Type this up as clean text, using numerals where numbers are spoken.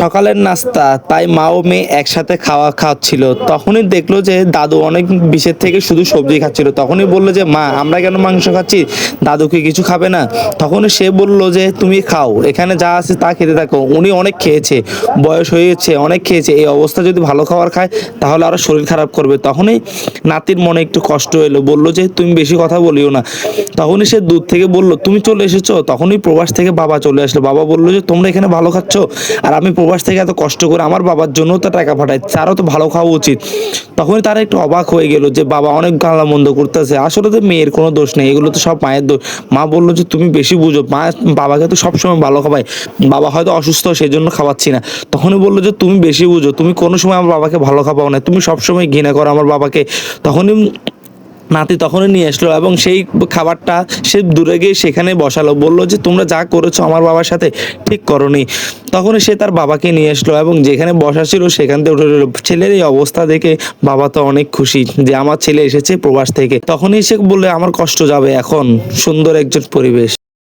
সকালের নাস্তা, তাই মা ও মেয়ে একসাথে খাচ্ছিল। তখনই দেখলো যে দাদু অনেক বিষের থেকে শুধু সবজি খাচ্ছিল। তখনই বললো যে মা, আমরা কেন মাংস খাচ্ছি, দাদু কি কিছু খাবে না? তখনই সে বলল যে তুমি খাও, এখানে যা আছে তা খেতে থাকো। উনি অনেক খেয়েছে, বয়স হয়ে গেছে, অনেক খেয়েছে, এই অবস্থা যদি ভালো খাবার খায় তাহলে আরো শরীর খারাপ করবে। তখনই নাতির মনে একটু কষ্ট এলো, বলল যে তুমি বেশি কথা বলিও না। তখনই সে দূর থেকে বলল তুমি চলে এসেছো। তখনই প্রবাস থেকে বাবা চলে আসলো। বাবা বললো যে তোমরা এখানে ভালো খাচ্ছ, আর আমি প্রবাস থেকে এত কষ্ট করে আমার বাবার জন্য তো টাকা পাঠাই, তারও তো ভালো খাওয়া উচিত। তখনই তারা একটু অবাক হয়ে গেল যে বাবা অনেক গালা মন্দ করতেছে। আসলে তো মেয়ের কোনো দোষ নেই, এগুলো তো সব মায়ের দোষ। মা বললো যে তুমি বেশি বুঝো, মা বাবাকে তো সবসময় ভালো খাওয়ায়, বাবা হয়তো অসুস্থ সেই জন্য খাওয়াচ্ছি না। তখনই বললো যে তুমি বেশি বুঝো, তুমি কোনো সময় আমার বাবাকে ভালো খাওয়াও না, তুমি সবসময় ঘৃণা করো আমার বাবাকে। তখনই নাতি তখনই নিয়ে আসলো এবং সেই খাবারটা সে দূরে গিয়ে সেখানে বসালো, বললো যে তোমরা যা করেছো আমার বাবার সাথে ঠিক করনি। তখনই সে তার বাবাকে নিয়ে আসলো এবং যেখানে বসা ছিল সেখান থেকে উঠে গেল। ছেলের এই অবস্থা দেখে বাবা তো অনেক খুশি যে আমার ছেলে এসেছে প্রবাস থেকে। তখনই সে বললে আমার কষ্ট যাবে, এখন সুন্দর একজন পরিবেশ।